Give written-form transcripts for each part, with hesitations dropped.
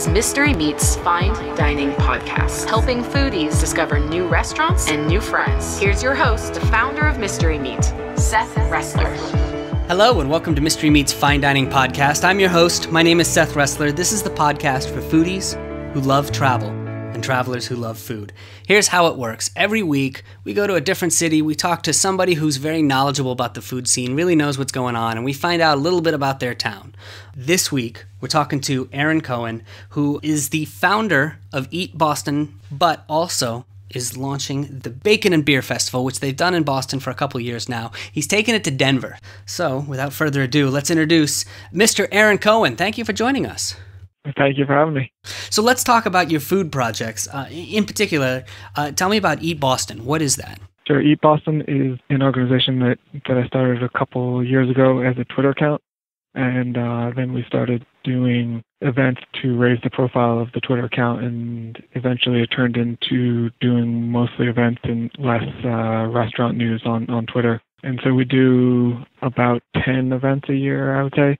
is Mystery Meat's Fine Dining Podcast, helping foodies discover new restaurants and new friends. Here's your host, the founder of Mystery Meat, Seth Ressler. Hello and welcome to Mystery Meat's Fine Dining Podcast. I'm your host. My name is Seth Ressler. This is the podcast for foodies who love travel and travelers who love food. Here's how it works. Every week, we go to a different city, we talk to somebody who's very knowledgeable about the food scene, really knows what's going on, and we find out a little bit about their town. This week, we're talking to Aaron Cohen, who is the founder of Eat Boston, but also is launching the Bacon and Beer Festival, which they've done in Boston for a couple years now. He's taken it to Denver. So, without further ado, let's introduce Mr. Aaron Cohen. Thank you for joining us. Thank you for having me. So let's talk about your food projects. In particular, tell me about Eat Boston. What is that? Sure. Eat Boston is an organization that I started a couple years ago as a Twitter account. And then we started doing events to raise the profile of the Twitter account. And eventually it turned into doing mostly events and less restaurant news on Twitter. And so we do about 10 events a year, I would say,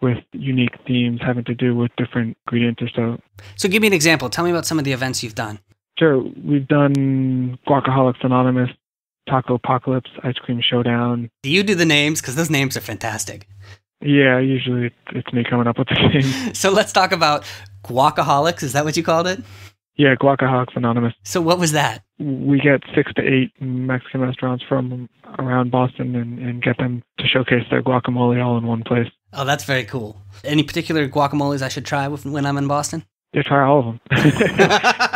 with unique themes having to do with different ingredients or so. So give me an example. Tell me about some of the events you've done. Sure. We've done Guacaholics Anonymous, Tacopocalypse, Ice Cream Showdown. Do you do the names? Because those names are fantastic. Yeah, usually it's me coming up with the names. So let's talk about Guacaholics. Is that what you called it? Yeah, Guacaholics Anonymous. So what was that? We get 6 to 8 Mexican restaurants from around Boston and get them to showcase their guacamole all in one place. Oh, that's very cool. Any particular guacamoles I should try when I'm in Boston? Yeah, try all of them.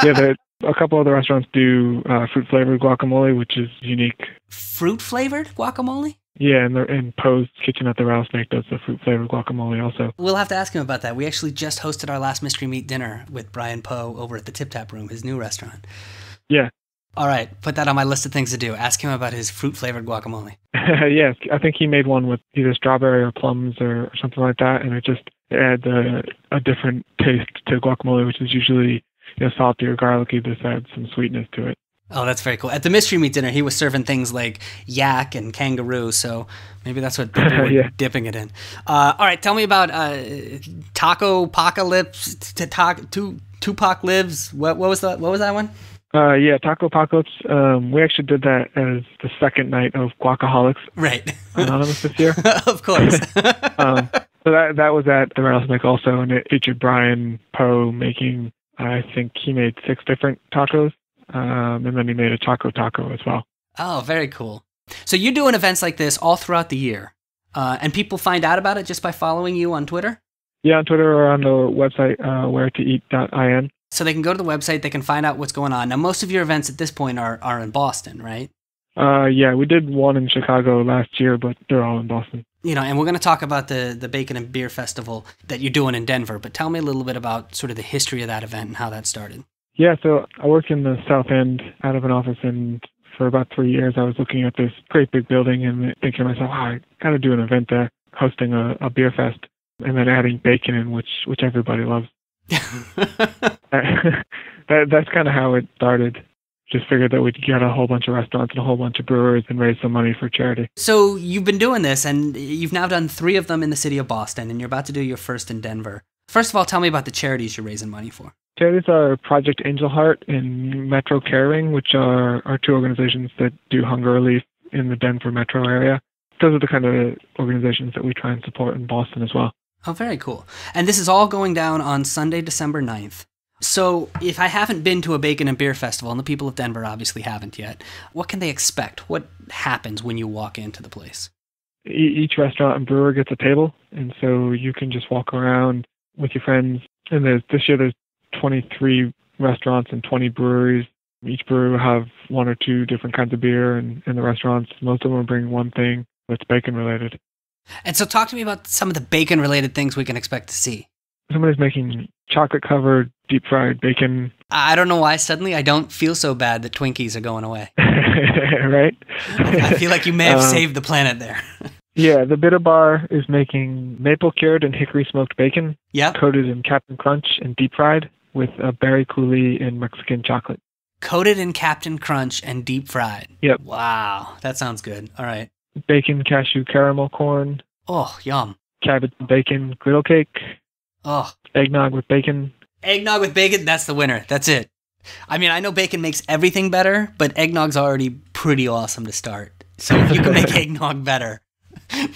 Yeah, a couple of the restaurants do fruit-flavored guacamole, which is unique. Fruit-flavored guacamole? Yeah, and Poe's Kitchen at the Rattlesnake does the fruit-flavored guacamole also. We'll have to ask him about that. We actually just hosted our last Mystery Meat dinner with Brian Poe over at the Tip Tap Room, his new restaurant. Yeah. All right, put that on my list of things to do. Ask him about his fruit-flavored guacamole. Yeah, I think he made one with either strawberry or plums or something like that, and it adds a different taste to guacamole, which is usually salty or garlicky. This adds some sweetness to it. Oh, that's very cool. At the Mystery Meat dinner, he was serving things like yak and kangaroo, so maybe that's what people were yeah. dipping it in. All right, tell me about Tacopocalypse, Tupac Lives. What was that one? Yeah, Tacopocalypse. We actually did that as the second night of Guacaholics right. Anonymous this year. Of course. So that was at the Rattlesnake also, and it featured Brian Poe making, I think he made 6 different tacos, and then he made a taco as well. Oh, very cool. So you're doing events like this all throughout the year, and people find out about it just by following you on Twitter? Yeah, on Twitter or on the website, wheretoeat.in. So they can go to the website, they can find out what's going on. Now, most of your events at this point are in Boston, right? Yeah, we did one in Chicago last year, but they're all in Boston. And we're going to talk about the Bacon and Beer Festival that you're doing in Denver, but tell me a little bit about sort of the history of that event and how that started. Yeah, so I worked in the South End out of an office, and for about 3 years I was looking at this great big building and thinking to myself, I got to do an event there, hosting a beer fest, and then adding bacon in, which everybody loves. That's kind of how it started. Just figured that we'd get a whole bunch of restaurants and a whole bunch of brewers and raise some money for charity. So you've been doing this, and you've now done 3 of them in the city of Boston, and you're about to do your first in Denver. First of all, tell me about the charities you're raising money for. Charities are Project Angel Heart and Metro Caring, which are 2 organizations that do hunger relief in the Denver metro area. Those are the kind of organizations that we try and support in Boston as well. Oh, very cool. And this is all going down on Sunday, December 9th. So if I haven't been to a Bacon and Beer Festival, and the people of Denver obviously haven't yet, what can they expect? What happens when you walk into the place? Each restaurant and brewer gets a table, and so you can just walk around with your friends. And this year there's 23 restaurants and 20 breweries. Each brewery will have 1 or 2 different kinds of beer, and in the restaurants, most of them bring one thing that's bacon-related. And so talk to me about some of the bacon-related things we can expect to see. Somebody's making chocolate-covered, deep-fried bacon. I don't know why suddenly I don't feel so bad that Twinkies are going away. Right? I feel like you may have saved the planet there. Yeah, the Bitter Bar is making maple-cured and hickory-smoked bacon, coated in Captain Crunch and deep-fried with a berry coulis and Mexican chocolate. Coated in Captain Crunch and deep-fried? Yep. Wow, that sounds good. All right. Bacon cashew caramel corn. Oh, yum. Cabbage and bacon griddle cake. Oh. Eggnog with bacon. Eggnog with bacon, that's the winner. That's it. I mean, I know bacon makes everything better, but eggnog's already pretty awesome to start. So if you can make eggnog better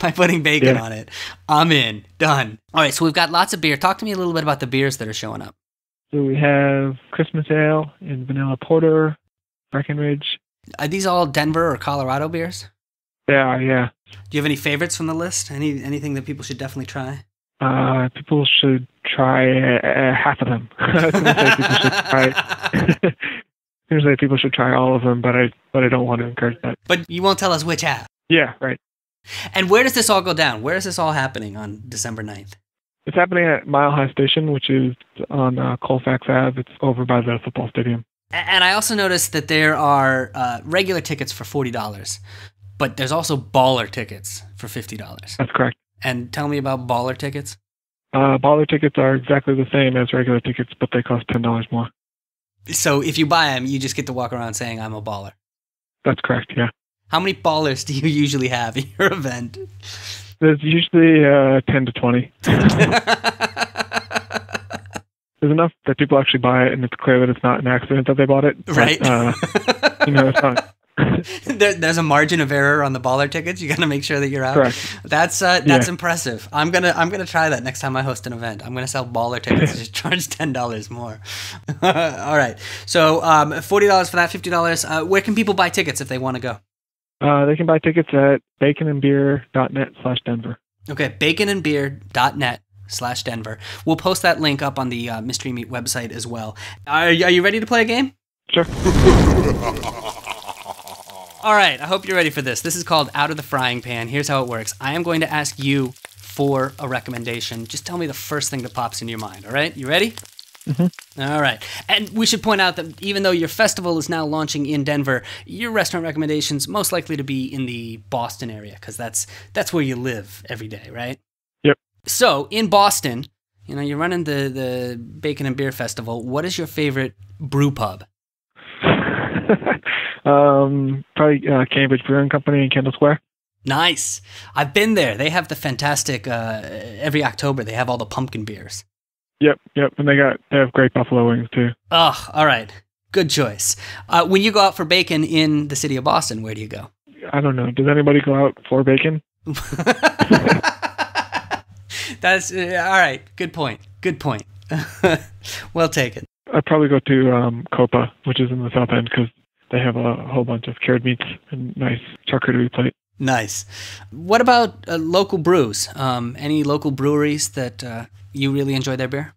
by putting bacon on it, I'm in. Done. All right, so we've got lots of beer. Talk to me a little bit about the beers that are showing up. So we have Christmas Ale and Vanilla Porter, Breckenridge. Are these all Denver or Colorado beers? Yeah. Do you have any favorites from the list? Anything that people should definitely try? People should try half of them. I was going to say people should try all of them, but I don't want to encourage that. But you won't tell us which half. Yeah, right. And where does this all go down? Where is this all happening on December 9th? It's happening at Mile High Station, which is on Colfax Ave. It's over by the football stadium. And I also noticed that there are regular tickets for $40, but there's also baller tickets for $50. That's correct. And tell me about baller tickets. Baller tickets are exactly the same as regular tickets, but they cost $10 more. So if you buy them, you just get to walk around saying, I'm a baller. That's correct, yeah. How many ballers do you usually have at your event? There's usually 10 to 20. There's enough that people actually buy it, and it's clear that it's not an accident that they bought it. Right. But, it's not. There's a margin of error on the baller tickets. You got to make sure that you're out. Correct. That's impressive. I'm gonna try that next time I host an event. I'm gonna sell baller tickets and just charge $10 more. All right. So $40 for that, $50. Where can people buy tickets if they want to go? They can buy tickets at baconandbeer.net/Denver. Okay, baconandbeer.net/Denver. We'll post that link up on the Mystery Meat website as well. Are you ready to play a game? Sure. All right, I hope you're ready for this. This is called Out of the Frying Pan. Here's how it works. I am going to ask you for a recommendation. Just tell me the first thing that pops into your mind, all right? You ready? Mm-hmm. All right. And we should point out that even though your festival is now launching in Denver, your restaurant recommendations most likely to be in the Boston area, because that's where you live every day, right? Yep. So, in Boston, you're running the Bacon and Beer Festival. What is your favorite brew pub? Probably Cambridge Brewing Company in Kendall Square. Nice. I've been there. They have the fantastic, every October, they have all the pumpkin beers. Yep, and they have great buffalo wings too. Oh, all right. Good choice. When you go out for bacon in the city of Boston, where do you go? I don't know. Does anybody go out for bacon? That's all right. Good point. Well taken. I'd probably go to Copa, which is in the South End, because they have a whole bunch of cured meats and nice charcuterie plate. Nice. What about local brews? Any local breweries that you really enjoy their beer?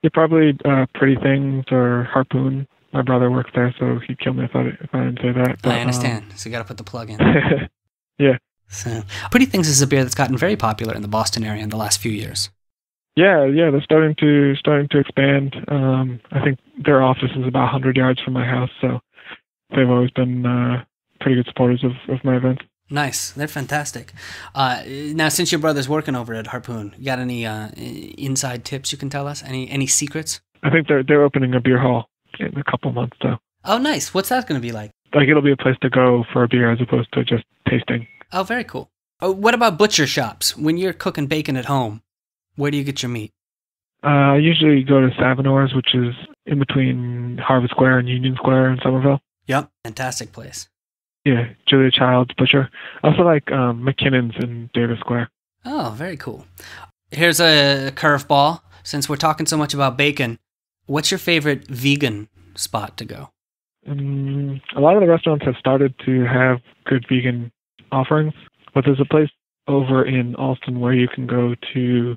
Yeah, probably Pretty Things or Harpoon. My brother works there, so he'd kill me if I didn't say that. But, I understand. So you got to put the plug in. Yeah. So, Pretty Things is a beer that's gotten very popular in the Boston area in the last few years. Yeah, they're starting to expand. I think their office is about 100 yards from my house, so they've always been pretty good supporters of my events. Nice. They're fantastic. Now, since your brother's working over at Harpoon, you got any inside tips you can tell us? Any secrets? I think they're opening a beer hall in a couple months, though. Oh, nice. What's that going to be like? Like, it'll be a place to go for a beer as opposed to just tasting. Oh, very cool. Oh, what about butcher shops? When you're cooking bacon at home, where do you get your meat? I usually go to Savinore's, which is in between Harvard Square and Union Square in Somerville. Yep. Fantastic place. Yeah, Julia Child's Butcher. I also like McKinnon's in Davis Square. Oh, very cool. Here's a curveball. Since we're talking so much about bacon, what's your favorite vegan spot to go? A lot of the restaurants have started to have good vegan offerings, but there's a place over in Alston where you can go to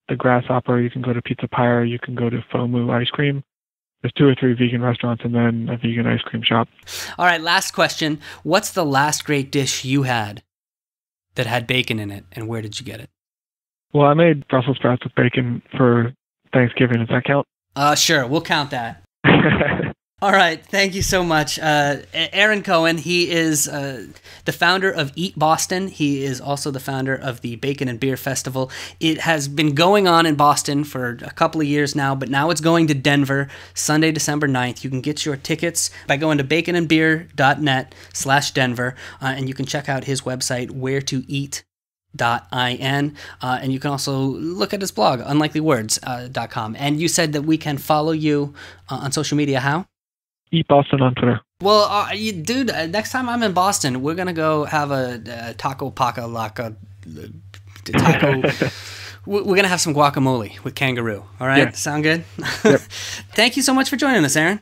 the Grasshopper, you can go to Pizza Pyre, you can go to Fomu Ice Cream. There's 2 or 3 vegan restaurants and then a vegan ice cream shop. All right, last question. What's the last great dish you had that had bacon in it, and where did you get it? Well, I made Brussels sprouts with bacon for Thanksgiving. Does that count? Sure, we'll count that. All right, thank you so much. Aaron Cohen, he is the founder of Eat Boston. He is also the founder of the Bacon and Beer Festival. It has been going on in Boston for a couple of years now, but now it's going to Denver, Sunday, December 9th. You can get your tickets by going to baconandbeer.net/Denver, and you can check out his website, Where to Eat and you can also look at his blog, unlikelywords.com. And you said that we can follow you on social media. How? Eat Boston on Twitter. Well, dude, next time I'm in Boston, we're gonna go have a Tacopocalypse taco. We're gonna have some guacamole with kangaroo. All right, Yeah. Sound good? Yep. Thank you so much for joining us, Aaron.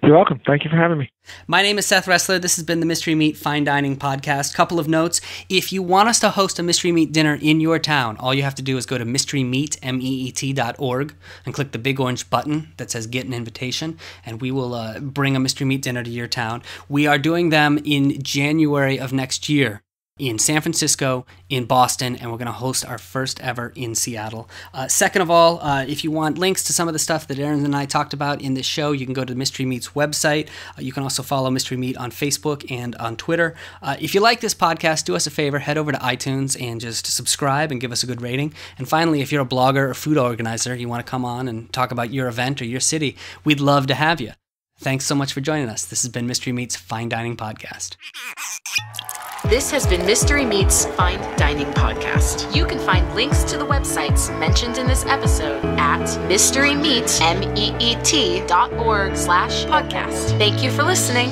You're welcome. Thank you for having me. My name is Seth Ressler. This has been the Mystery Meat Fine Dining Podcast. Couple of notes. If you want us to host a Mystery Meat dinner in your town, all you have to do is go to mysterymeat.org and click the big orange button that says Get an Invitation, and we will bring a Mystery Meat dinner to your town. We are doing them in January of next year in San Francisco, in Boston, and we're going to host our first ever in Seattle. Second of all, if you want links to some of the stuff that Aaron and I talked about in this show, you can go to Mystery Meat's website. You can also follow Mystery Meat on Facebook and on Twitter. If you like this podcast, do us a favor, head over to iTunes and just subscribe and give us a good rating. And finally, if you're a blogger or food organizer, you want to come on and talk about your event or your city, we'd love to have you. Thanks so much for joining us. This has been Mystery Meat's Fine Dining Podcast. This has been Mystery Meat's Fine Dining Podcast. You can find links to the websites mentioned in this episode at mysterymeat.org/podcast. Thank you for listening.